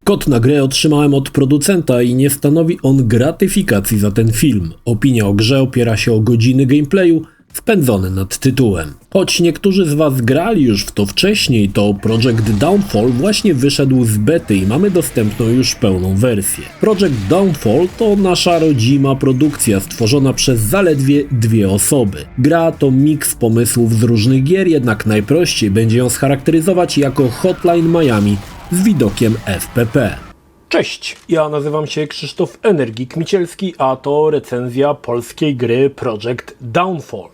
Kod na grę otrzymałem od producenta i nie stanowi on gratyfikacji za ten film. Opinia o grze opiera się o godziny gameplayu spędzone nad tytułem. Choć niektórzy z Was grali już w to wcześniej, to Project Downfall właśnie wyszedł z bety i mamy dostępną już pełną wersję. Project Downfall to nasza rodzima produkcja stworzona przez zaledwie 2 osoby. Gra to miks pomysłów z różnych gier, jednak najprościej będzie ją scharakteryzować jako Hotline Miami z widokiem FPP. Cześć, ja nazywam się Krzysztof Energik Micielski, a to recenzja polskiej gry Project Downfall.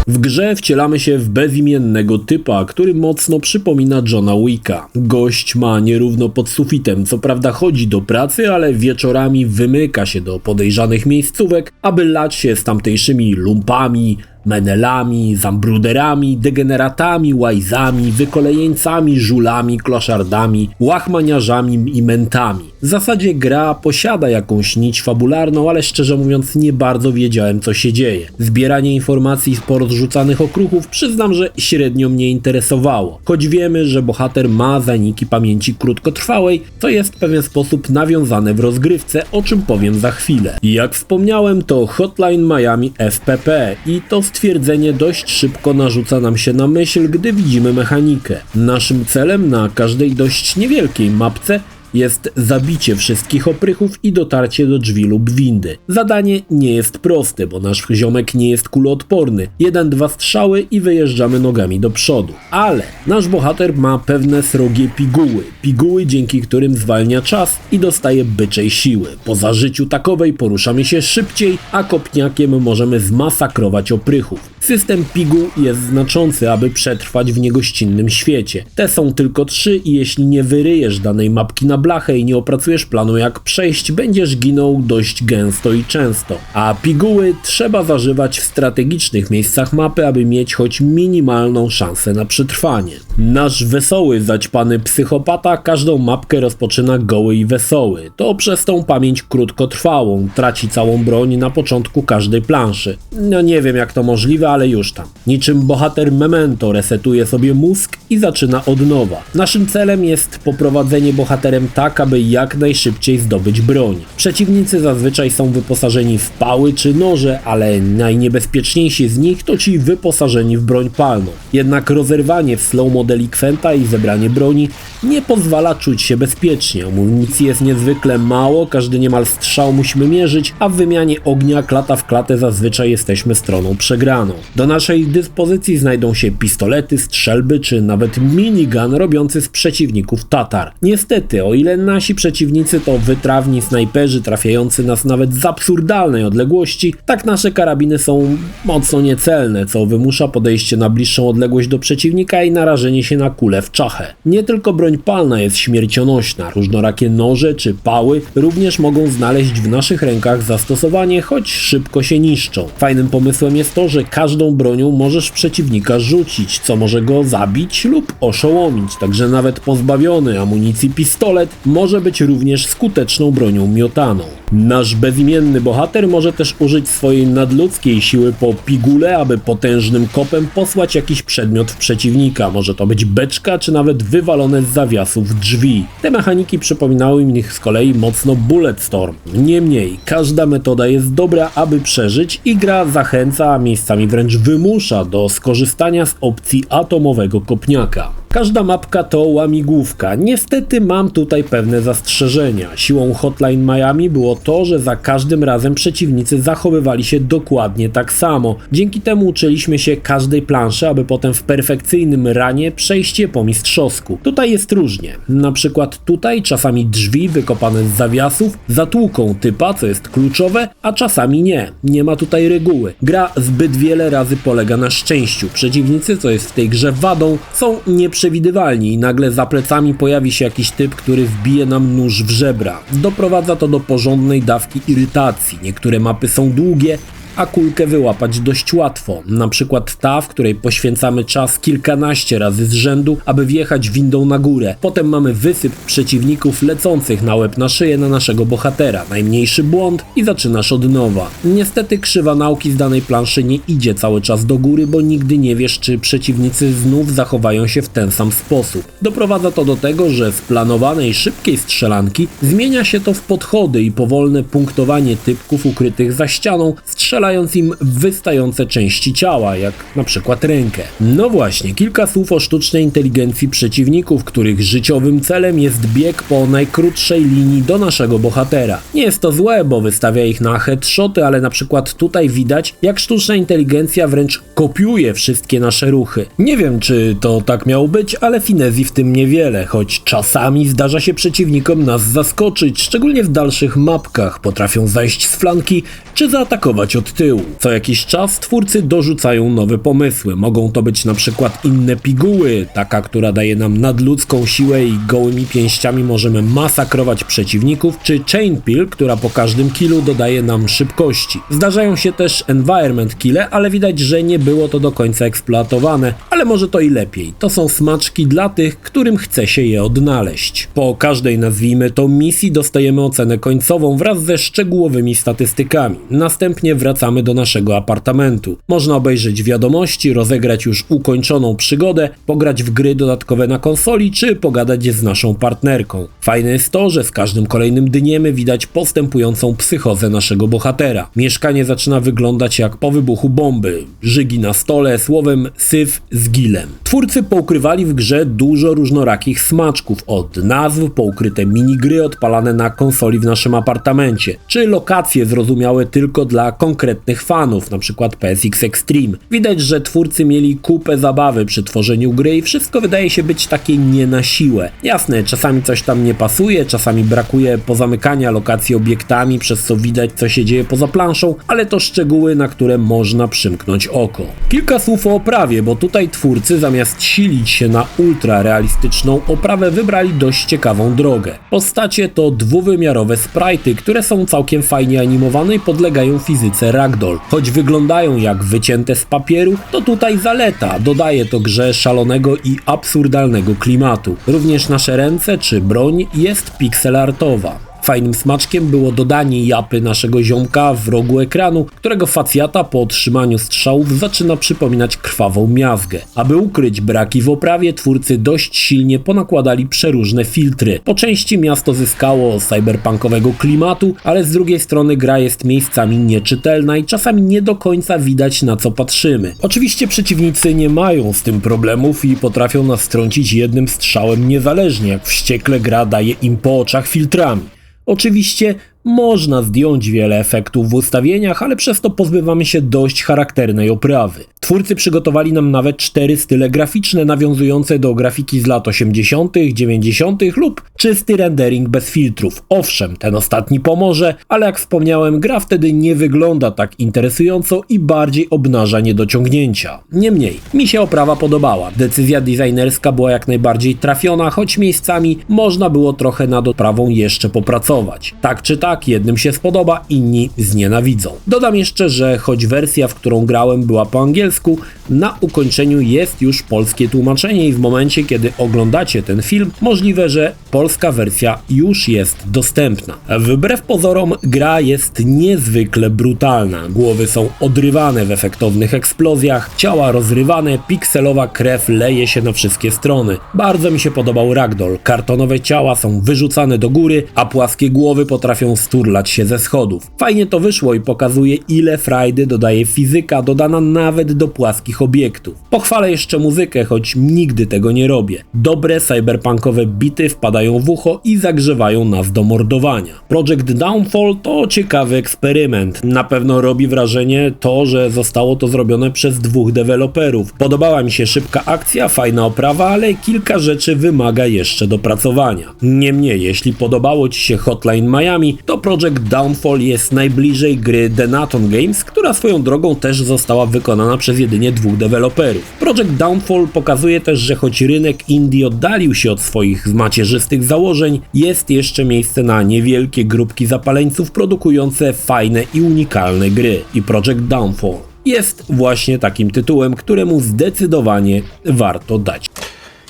W grze wcielamy się w bezimiennego typa, który mocno przypomina Johna Wicka. Gość ma nierówno pod sufitem, co prawda chodzi do pracy, ale wieczorami wymyka się do podejrzanych miejscówek, aby lać się z tamtejszymi lumpami, menelami, zambruderami, degeneratami, łajzami, wykolejeńcami, żulami, kloszardami, łachmaniarzami i mentami. W zasadzie gra posiada jakąś nić fabularną, ale szczerze mówiąc nie bardzo wiedziałem, co się dzieje. Zbieranie informacji z porozrzucanych okruchów przyznam, że średnio mnie interesowało. Choć wiemy, że bohater ma zaniki pamięci krótkotrwałej, co jest w pewien sposób nawiązane w rozgrywce, o czym powiem za chwilę. I jak wspomniałem, to Hotline Miami FPP i to stwierdzenie dość szybko narzuca nam się na myśl, gdy widzimy mechanikę. Naszym celem na każdej dość niewielkiej mapce jest zabicie wszystkich oprychów i dotarcie do drzwi lub windy. Zadanie nie jest proste, bo nasz ziomek nie jest kuloodporny. 1-2 strzały i wyjeżdżamy nogami do przodu. Ale nasz bohater ma pewne srogie piguły. Piguły, dzięki którym zwalnia czas i dostaje byczej siły. Po zażyciu takowej poruszamy się szybciej, a kopniakiem możemy zmasakrować oprychów. System piguł jest znaczący, aby przetrwać w niegościnnym świecie. Te są tylko 3 i jeśli nie wyryjesz danej mapki na blachę i nie opracujesz planu jak przejść, będziesz ginął dość gęsto i często. A piguły trzeba zażywać w strategicznych miejscach mapy, aby mieć choć minimalną szansę na przetrwanie. Nasz wesoły, zaćpany psychopata każdą mapkę rozpoczyna goły i wesoły. To przez tą pamięć krótkotrwałą. Traci całą broń na początku każdej planszy. No nie wiem jak to możliwe, ale już tam. Niczym bohater Memento resetuje sobie mózg i zaczyna od nowa. Naszym celem jest poprowadzenie bohaterem tak, aby jak najszybciej zdobyć broń. Przeciwnicy zazwyczaj są wyposażeni w pały czy noże, ale najniebezpieczniejsi z nich to ci wyposażeni w broń palną. Jednak rozerwanie w slow-mo delikwenta i zebranie broni nie pozwala czuć się bezpiecznie. Amunicji jest niezwykle mało, każdy niemal strzał musimy mierzyć, a w wymianie ognia klata w klatę zazwyczaj jesteśmy stroną przegraną. Do naszej dyspozycji znajdą się pistolety, strzelby czy nawet minigun robiący z przeciwników tatar. Niestety, o ile nasi przeciwnicy to wytrawni snajperzy trafiający nas nawet z absurdalnej odległości, tak nasze karabiny są mocno niecelne, co wymusza podejście na bliższą odległość do przeciwnika i narażenie się na kulę w czachę. Nie tylko broń palna jest śmiercionośna, różnorakie noże czy pały również mogą znaleźć w naszych rękach zastosowanie, choć szybko się niszczą. Fajnym pomysłem jest to, że każdą bronią możesz przeciwnika rzucić, co może go zabić lub oszołomić, także nawet pozbawiony amunicji pistolet może być również skuteczną bronią miotaną. Nasz bezimienny bohater może też użyć swojej nadludzkiej siły po pigule, aby potężnym kopem posłać jakiś przedmiot w przeciwnika. Może to być beczka, czy nawet wywalone z zawiasów drzwi. Te mechaniki przypominały mi z kolei mocno Bulletstorm. Niemniej, każda metoda jest dobra, aby przeżyć i gra zachęca, a miejscami wręcz wymusza do skorzystania z opcji atomowego kopniaka. Każda mapka to łamigłówka. Niestety mam tutaj pewne zastrzeżenia. Siłą Hotline Miami było to, że za każdym razem przeciwnicy zachowywali się dokładnie tak samo. Dzięki temu uczyliśmy się każdej planszy, aby potem w perfekcyjnym ranie przejść je po mistrzowsku. Tutaj jest różnie. Na przykład tutaj czasami drzwi wykopane z zawiasów zatłuką typa, co jest kluczowe, a czasami nie. Nie ma tutaj reguły. Gra zbyt wiele razy polega na szczęściu. Przeciwnicy, co jest w tej grze wadą, są nieprzewidywalni i nagle za plecami pojawi się jakiś typ, który wbije nam nóż w żebra. Doprowadza to do porządnej dawki irytacji. Niektóre mapy są długie, a kulkę wyłapać dość łatwo. Na przykład ta, w której poświęcamy czas kilkanaście razy z rzędu, aby wjechać windą na górę. Potem mamy wysyp przeciwników lecących na łeb na szyję na naszego bohatera. Najmniejszy błąd i zaczynasz od nowa. Niestety krzywa nauki z danej planszy nie idzie cały czas do góry, bo nigdy nie wiesz, czy przeciwnicy znów zachowają się w ten sam sposób. Doprowadza to do tego, że z planowanej szybkiej strzelanki zmienia się to w podchody i powolne punktowanie typków ukrytych za ścianą, strzelając im w wystające części ciała, jak na przykład rękę. No właśnie, kilka słów o sztucznej inteligencji przeciwników, których życiowym celem jest bieg po najkrótszej linii do naszego bohatera. Nie jest to złe, bo wystawia ich na headshoty, ale na przykład tutaj widać, jak sztuczna inteligencja wręcz kopiuje wszystkie nasze ruchy. Nie wiem, czy to tak miało być, ale finezji w tym niewiele, choć czasami zdarza się przeciwnikom nas zaskoczyć, szczególnie w dalszych mapkach. Potrafią zajść z flanki, czy zaatakować od tyłu. Co jakiś czas twórcy dorzucają nowe pomysły. Mogą to być na przykład inne piguły, taka, która daje nam nadludzką siłę i gołymi pięściami możemy masakrować przeciwników, czy chain pill, która po każdym killu dodaje nam szybkości. Zdarzają się też environment kille, ale widać, że nie było to do końca eksploatowane, ale może to i lepiej. To są smaczki dla tych, którym chce się je odnaleźć. Po każdej, nazwijmy to, misji dostajemy ocenę końcową wraz ze szczegółowymi statystykami. Następnie wracamy do naszego apartamentu. Można obejrzeć wiadomości, rozegrać już ukończoną przygodę, pograć w gry dodatkowe na konsoli, czy pogadać z naszą partnerką. Fajne jest to, że z każdym kolejnym dniem widać postępującą psychozę naszego bohatera. Mieszkanie zaczyna wyglądać jak po wybuchu bomby. Żygi na stole, słowem syf z gilem. Twórcy poukrywali w grze dużo różnorakich smaczków, od nazw po ukryte minigry odpalane na konsoli w naszym apartamencie, czy lokacje zrozumiałe tylko dla konkretnych fanów, np. PSX Extreme. Widać, że twórcy mieli kupę zabawy przy tworzeniu gry i wszystko wydaje się być takie nie na siłę. Jasne, czasami coś tam nie pasuje, czasami brakuje pozamykania lokacji obiektami, przez co widać, co się dzieje poza planszą, ale to szczegóły, na które można przymknąć oko. Kilka słów o oprawie, bo tutaj twórcy zamiast silić się na ultra realistyczną oprawę wybrali dość ciekawą drogę. Postacie to dwuwymiarowe sprite'y, które są całkiem fajnie animowane i podlegają fizyce ragdoll. Choć wyglądają jak wycięte z papieru, to tutaj zaleta, dodaje to grze szalonego i absurdalnego klimatu. Również nasze ręce czy broń jest pixelartowa. Fajnym smaczkiem było dodanie japy naszego ziomka w rogu ekranu, którego facjata po otrzymaniu strzałów zaczyna przypominać krwawą miazgę. Aby ukryć braki w oprawie, twórcy dość silnie ponakładali przeróżne filtry. Po części miasto zyskało cyberpunkowego klimatu, ale z drugiej strony gra jest miejscami nieczytelna i czasami nie do końca widać, na co patrzymy. Oczywiście przeciwnicy nie mają z tym problemów i potrafią nas strącić jednym strzałem niezależnie, jak wściekle gra daje im po oczach filtrami. Oczywiście można zdjąć wiele efektów w ustawieniach, ale przez to pozbywamy się dość charakternej oprawy. Twórcy przygotowali nam nawet 4 style graficzne nawiązujące do grafiki z lat 80., 90. lub czysty rendering bez filtrów. Owszem, ten ostatni pomoże, ale jak wspomniałem, gra wtedy nie wygląda tak interesująco i bardziej obnaża niedociągnięcia. Niemniej, mi się oprawa podobała. Decyzja designerska była jak najbardziej trafiona, choć miejscami można było trochę nad oprawą jeszcze popracować. Tak czy tak, jednym się spodoba, inni znienawidzą. Dodam jeszcze, że choć wersja, w którą grałem, była po angielsku, na ukończeniu jest już polskie tłumaczenie i w momencie, kiedy oglądacie ten film, możliwe, że polska wersja już jest dostępna. Wbrew pozorom, gra jest niezwykle brutalna. Głowy są odrywane w efektownych eksplozjach, ciała rozrywane, pikselowa krew leje się na wszystkie strony. Bardzo mi się podobał ragdoll. Kartonowe ciała są wyrzucane do góry, a płaskie głowy potrafią sturlać się ze schodów. Fajnie to wyszło i pokazuje, ile frajdy dodaje fizyka, dodana nawet do płaskich obiektów. Pochwalę jeszcze muzykę, choć nigdy tego nie robię. Dobre cyberpunkowe bity wpadają w ucho i zagrzewają nas do mordowania. Project Downfall to ciekawy eksperyment. Na pewno robi wrażenie to, że zostało to zrobione przez 2 deweloperów. Podobała mi się szybka akcja, fajna oprawa, ale kilka rzeczy wymaga jeszcze dopracowania. Niemniej, jeśli podobało Ci się Hotline Miami, to Project Downfall jest najbliżej gry The Naton Games, która swoją drogą też została wykonana przez przez jedynie 2 deweloperów. Project Downfall pokazuje też, że choć rynek indie oddalił się od swoich macierzystych założeń, jest jeszcze miejsce na niewielkie grupki zapaleńców produkujące fajne i unikalne gry. I Project Downfall jest właśnie takim tytułem, któremu zdecydowanie warto dać.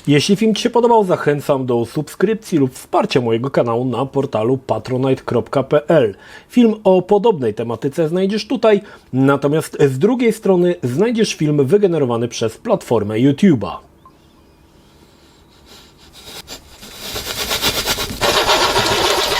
Jeśli film Ci się podobał, zachęcam do subskrypcji lub wsparcia mojego kanału na portalu patronite.pl. Film o podobnej tematyce znajdziesz tutaj, natomiast z drugiej strony znajdziesz film wygenerowany przez platformę YouTube'a.